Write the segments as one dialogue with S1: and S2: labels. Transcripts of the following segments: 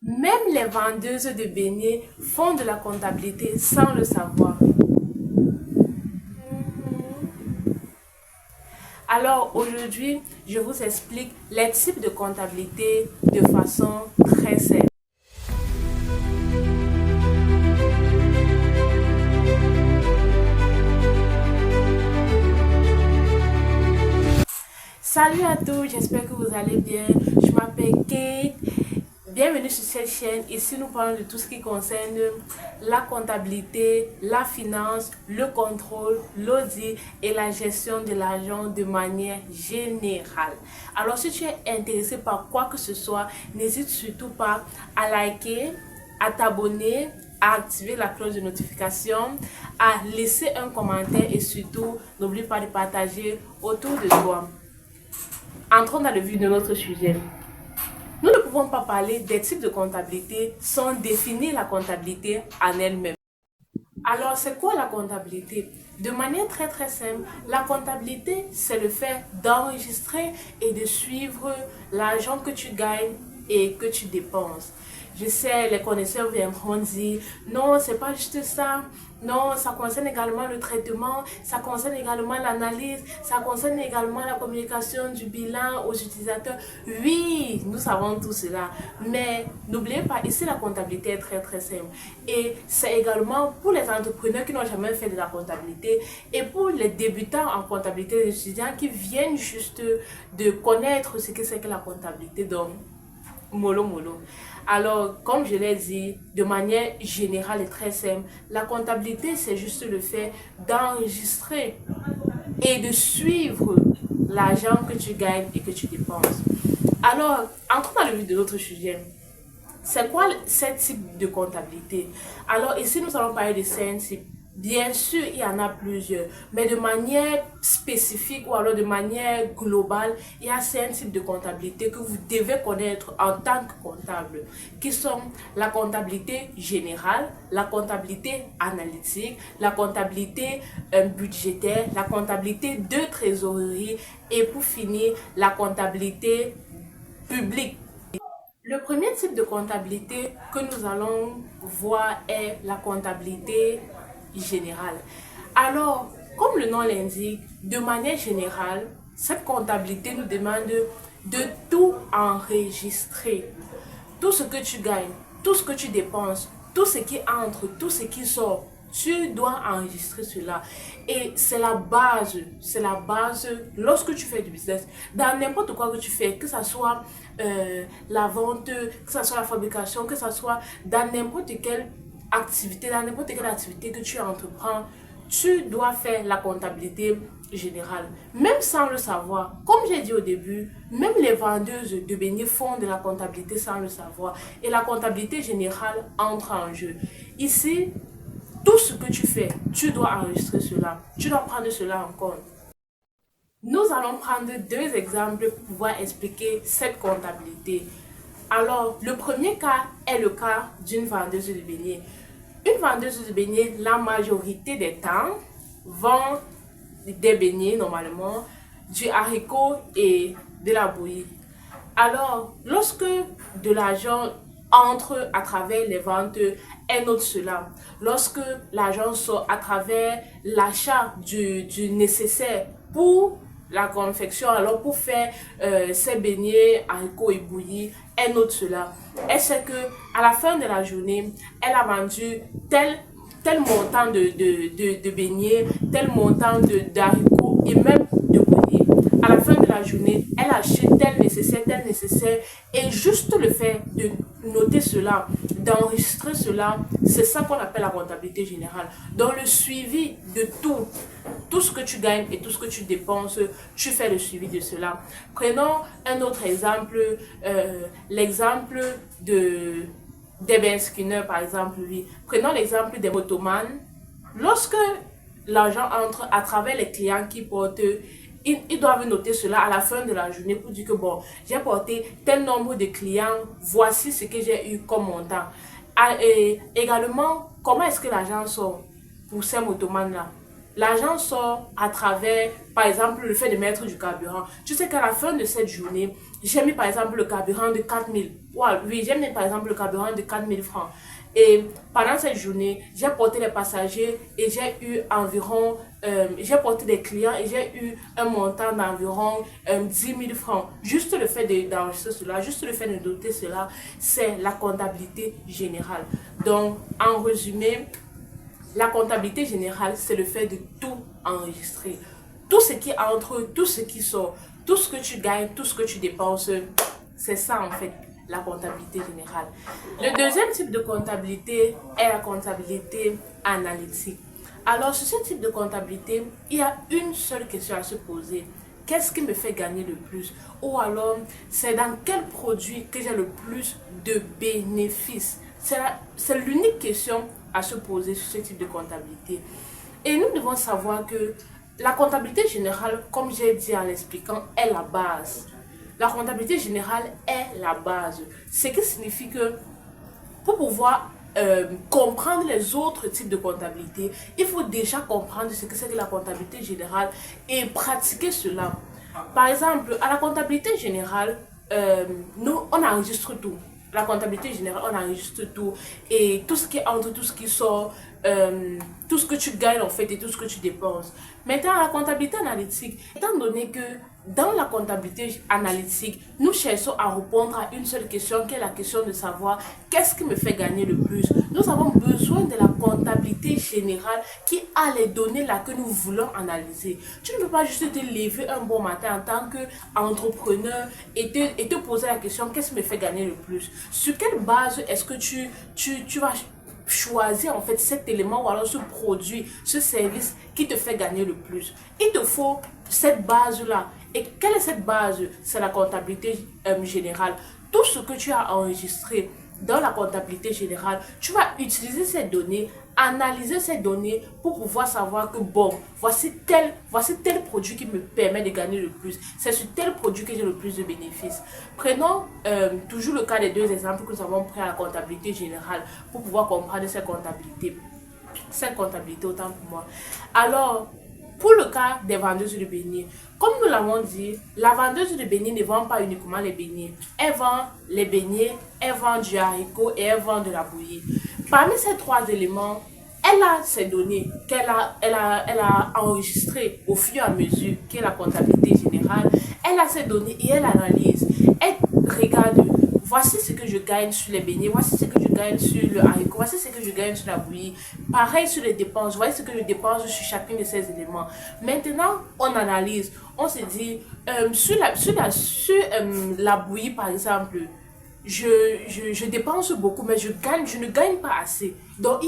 S1: Même les vendeuses de beignets font de la comptabilité sans le savoir. Alors aujourd'hui, je vous explique les types de comptabilité de façon très simple. Salut à tous, j'espère que vous allez bien. Je m'appelle Kate. Bienvenue sur cette chaîne. Ici, nous parlons de tout ce qui concerne la comptabilité, la finance, le contrôle, l'audit et la gestion de l'argent de manière générale. Alors, si tu es intéressé par quoi que ce soit, n'hésite surtout pas à liker, à t'abonner, à activer la cloche de notification, à laisser un commentaire et surtout, n'oublie pas de partager autour de toi. Entrons dans le vif de notre sujet. Nous ne pouvons pas parler des types de comptabilité sans définir la comptabilité en elle-même. Alors, c'est quoi la comptabilité? De manière très simple, la comptabilité, c'est le fait d'enregistrer et de suivre l'argent que tu gagnes et que tu dépenses. Je sais, les connaisseurs viendront dire, non, c'est pas juste ça. Non, ça concerne également le traitement, ça concerne également l'analyse, ça concerne également la communication du bilan aux utilisateurs. Oui, nous savons tout cela, mais n'oubliez pas, ici la comptabilité est très simple. Et c'est également pour les entrepreneurs qui n'ont jamais fait de la comptabilité et pour les débutants en comptabilité, les étudiants qui viennent juste de connaître ce que c'est que la comptabilité. Donc, mollo. Alors, comme je l'ai dit, de manière générale et très simple, la comptabilité, c'est juste le fait d'enregistrer et de suivre l'argent que tu gagnes et que tu dépenses. Alors, entrons dans le vif de notre sujet. C'est quoi ce type de comptabilité? Alors, ici, nous allons parler de 5 types. Bien sûr, il y en a plusieurs, mais de manière spécifique ou alors de manière globale, il y a 5 types de comptabilité que vous devez connaître en tant que comptable, qui sont la comptabilité générale, la comptabilité analytique, la comptabilité budgétaire, la comptabilité de trésorerie et pour finir, la comptabilité publique. Le premier type de comptabilité que nous allons voir est la comptabilité générale. Alors, comme le nom l'indique, de manière générale, cette comptabilité nous demande de tout enregistrer. Tout ce que tu gagnes, tout ce que tu dépenses, tout ce qui entre, tout ce qui sort, tu dois enregistrer cela. Et c'est la base lorsque tu fais du business. Dans n'importe quoi que tu fais, que ce soit la vente, que ce soit la fabrication, que ce soit dans n'importe quelle activité, que tu entreprends, tu dois faire la comptabilité générale. Même sans le savoir, comme j'ai dit au début, même les vendeuses de beignets font de la comptabilité sans le savoir. Et la comptabilité générale entre en jeu. Ici, tout ce que tu fais, tu dois enregistrer cela. Tu dois prendre cela en compte. Nous allons prendre 2 exemples pour pouvoir expliquer cette comptabilité. Alors, le premier cas est le cas d'une vendeuse de beignets. Une vendeuse de beignets, la majorité des temps, vend des beignets normalement, du haricot et de la bouillie. Alors, lorsque de l'argent entre à travers les ventes, elle note cela. Lorsque l'argent sort à travers l'achat du nécessaire pour la confection, alors pour faire ses beignets, haricots et bouillis, elle note cela. Elle sait que à la fin de la journée, elle a vendu tel montant de beignets, tel montant d'haricots et même de bouillis. À la fin de la journée, elle achète tel nécessaire et juste le fait de noter cela, d'enregistrer cela, c'est ça qu'on appelle la comptabilité générale. Dans le suivi de tout ce que tu gagnes et tout ce que tu dépenses, tu fais le suivi de cela. Prenons un autre exemple, l'exemple des Ben Skinner par exemple. Oui. Prenons l'exemple des motomanes. Lorsque l'argent entre à travers les clients qui portent, ils doivent noter cela à la fin de la journée pour dire que bon, j'ai porté tel nombre de clients, voici ce que j'ai eu comme montant. Et également, comment est-ce que l'argent sort pour ces motomanes-là? L'argent sort à travers, par exemple, le fait de mettre du carburant. Tu sais qu'à la fin de cette journée, j'ai mis par exemple le carburant de 4000. Ouais, oui, j'ai mis par exemple le carburant de 4000 francs. Et pendant cette journée, j'ai porté les passagers et j'ai eu environ, j'ai porté des clients et j'ai eu un montant d'environ 10 000 francs. Juste le fait d'enregistrer cela, juste le fait de noter cela, c'est la comptabilité générale. Donc, en résumé, la comptabilité générale, c'est le fait de tout enregistrer. Tout ce qui entre, tout ce qui sort, tout ce que tu gagnes, tout ce que tu dépenses, c'est ça en fait, la comptabilité générale. Le deuxième type de comptabilité est la comptabilité analytique. Alors, sur ce type de comptabilité, il y a une seule question à se poser. Qu'est-ce qui me fait gagner le plus? Ou alors, c'est dans quel produit que j'ai le plus de bénéfices? C'est l'unique question à se poser sur ce type de comptabilité. Et nous devons savoir que la comptabilité générale, comme j'ai dit en l'expliquant, est la base. La comptabilité générale est la base. Ce qui signifie que pour pouvoir comprendre les autres types de comptabilité, il faut déjà comprendre ce que c'est que la comptabilité générale et pratiquer cela. Par exemple, à la comptabilité générale, nous, on enregistre tout. La comptabilité générale, on enregistre tout. Et tout ce qui entre, tout ce qui sort, tout ce que tu gagnes en fait et tout ce que tu dépenses. Maintenant, la comptabilité analytique, étant donné que dans la comptabilité analytique, nous cherchons à répondre à une seule question, qui est la question de savoir qu'est-ce qui me fait gagner le plus. Nous avons besoin de la comptabilité générale qui a les données là que nous voulons analyser. Tu ne peux pas juste te lever un bon matin en tant qu'entrepreneur et te poser la question qu'est-ce qui me fait gagner le plus. Sur quelle base est-ce que tu vas choisir en fait cet élément ou alors ce produit, ce service qui te fait gagner le plus. Il te faut cette base-là. Et quelle est cette base? C'est la comptabilité générale. Tout ce que tu as enregistré dans la comptabilité générale, tu vas utiliser ces données, analyser ces données pour pouvoir savoir que bon, voici tel produit qui me permet de gagner le plus. C'est sur tel produit que j'ai le plus de bénéfices. Prenons toujours le cas des deux exemples que nous avons pris à la comptabilité générale pour pouvoir comprendre cette comptabilité. Cette comptabilité autant pour moi. Alors, pour le cas des vendeuses de beignets, comme nous l'avons dit, la vendeuse de beignets ne vend pas uniquement les beignets. Elle vend les beignets, elle vend du haricot et elle vend de la bouillie. Parmi ces trois éléments, elle a ces données elle a enregistrées au fur et à mesure, qui est la comptabilité générale. Elle a ces données et elle analyse. Elle regarde. Voici ce que je gagne sur les beignets, voici ce que je gagne sur le haricot, voici ce que je gagne sur la bouillie. Pareil sur les dépenses, voici ce que je dépense sur chacun de ces éléments. Maintenant, on analyse, on se dit, sur la bouillie par exemple, je dépense beaucoup, mais je ne gagne pas assez. Donc,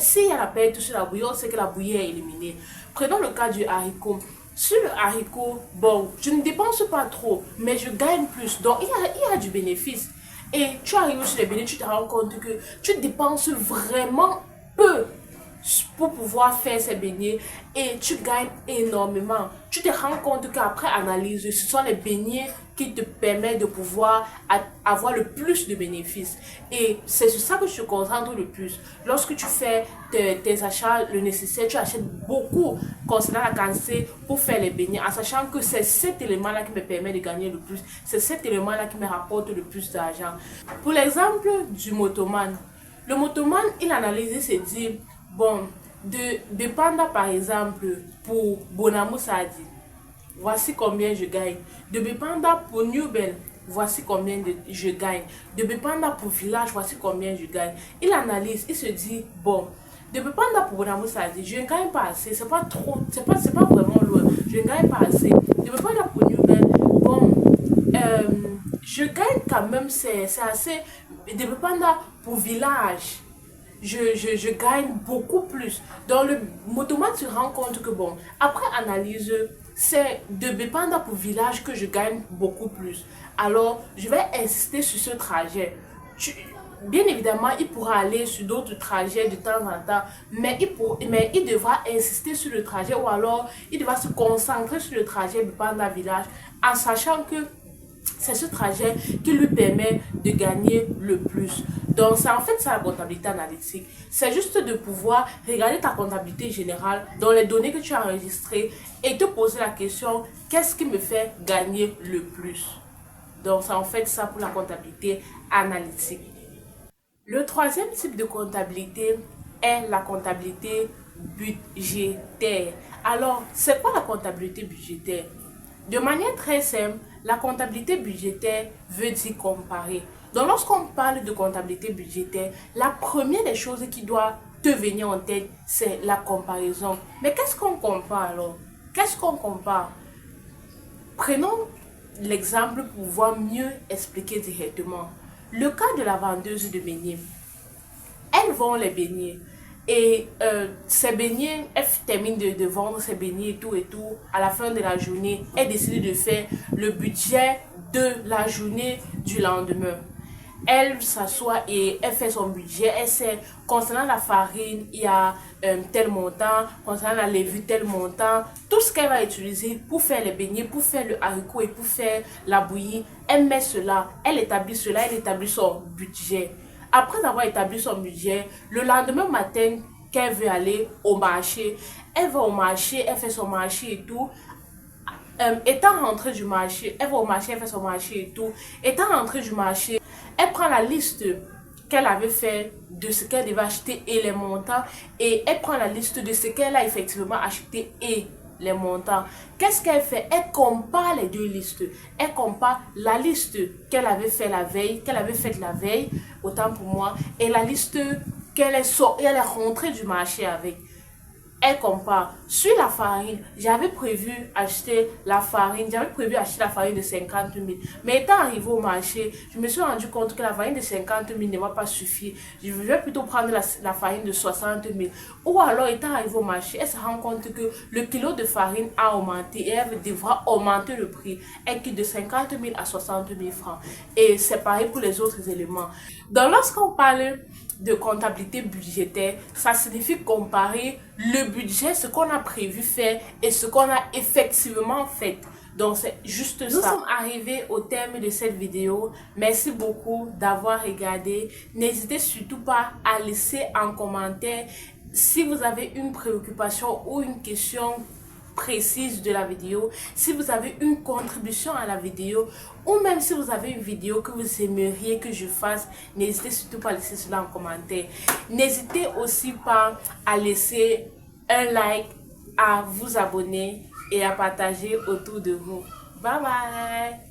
S1: s'il y a la perte sur la bouillie, on sait que la bouillie est éliminée. Prenons le cas du haricot. Sur le haricot, bon, je ne dépense pas trop, mais je gagne plus. Donc, il y a du bénéfice. Et tu arrives sur les bénéfices, tu te rends compte que tu dépenses vraiment peu pour pouvoir faire ces beignets et tu gagnes énormément. Tu te rends compte qu'après analyse, ce sont les beignets qui te permettent de pouvoir avoir le plus de bénéfices. Et c'est sur ça que je te concentre le plus. Lorsque tu fais tes achats, le nécessaire, tu achètes beaucoup concernant la quantité pour faire les beignets, en sachant que c'est cet élément-là qui me permet de gagner le plus. C'est cet élément-là qui me rapporte le plus d'argent. Pour l'exemple du motoman, le motoman, il analyse et se dit, bon, de Panda par exemple, pour Bonamou Sadi, voici combien je gagne. De Bepanda pour Newbel, voici combien je gagne. De Bepanda pour Village, voici combien je gagne. Il analyse, il se dit, bon, de Bepanda pour Bonamou Sadi, je ne gagne pas assez, c'est pas trop, c'est pas vraiment loin, je ne gagne pas assez. De Bepanda pour Newbel, bon, je gagne quand même, c'est assez. De Bepanda pour Village, je gagne beaucoup plus. Dans le motoman, tu te rends compte que bon, après analyse, c'est de Bepanda pour Village que je gagne beaucoup plus. Alors, je vais insister sur ce trajet. Bien évidemment, il pourra aller sur d'autres trajets de temps en temps, mais il devra insister sur le trajet ou alors il devra se concentrer sur le trajet Bepanda Village en sachant que C'est ce trajet qui lui permet de gagner le plus. Donc, c'est en fait ça la comptabilité analytique. C'est juste de pouvoir regarder ta comptabilité générale dans les données que tu as enregistrées et te poser la question, qu'est-ce qui me fait gagner le plus? Donc, c'est en fait ça pour la comptabilité analytique. Le troisième type de comptabilité est la comptabilité budgétaire. Alors, c'est quoi la comptabilité budgétaire? De manière très simple, la comptabilité budgétaire veut dire comparer. Donc, lorsqu'on parle de comptabilité budgétaire, la première des choses qui doit te venir en tête, c'est la comparaison. Mais qu'est-ce qu'on compare alors? Qu'est-ce qu'on compare? Prenons l'exemple pour pouvoir mieux expliquer directement. Le cas de la vendeuse de beignets. Elle vend les beignets. Et ces beignets, elle termine de vendre ses beignets et tout. À la fin de la journée, elle décide de faire le budget de la journée du lendemain. Elle s'assoit et elle fait son budget. Elle sait, concernant la farine, il y a tel montant. Concernant la levure, tel montant. Tout ce qu'elle va utiliser pour faire les beignets, pour faire le haricot et pour faire la bouillie. Elle met cela, elle établit son budget. Après avoir établi son budget, le lendemain matin qu'elle veut aller au marché, elle va au marché, elle fait son marché et tout. Étant rentrée du marché, elle va au marché, elle fait son marché et tout. Étant rentrée du marché, elle prend la liste qu'elle avait fait de ce qu'elle devait acheter et les montants. Et elle prend la liste de ce qu'elle a effectivement acheté et les montants. Qu'est-ce qu'elle fait? Elle compare les deux listes. Elle compare la liste qu'elle avait fait la veille, autant pour moi, et la liste qu'elle est rentrée du marché avec. Elle compare. Sur la farine, j'avais prévu acheter la farine de 50 000. Mais étant arrivé au marché, je me suis rendu compte que la farine de 50 000 ne va pas suffire. Je vais plutôt prendre la farine de 60 000. Ou alors, étant arrivé au marché, elle se rend compte que le kilo de farine a augmenté et elle devra augmenter le prix. Elle quitte de 50 000 à 60 000 francs. Et c'est pareil pour les autres éléments. Donc, lorsqu'on parle de comptabilité budgétaire, ça signifie comparer le budget, ce qu'on a prévu faire et ce qu'on a effectivement fait. Donc c'est juste ça. Nous sommes arrivés au terme de cette vidéo. Merci beaucoup d'avoir regardé. N'hésitez surtout pas à laisser un commentaire si vous avez une préoccupation ou une question précise de la vidéo, si vous avez une contribution à la vidéo ou même si vous avez une vidéo que vous aimeriez que je fasse, n'hésitez surtout pas à laisser cela en commentaire. N'hésitez aussi pas à laisser un like, à vous abonner et à partager autour de vous. Bye bye!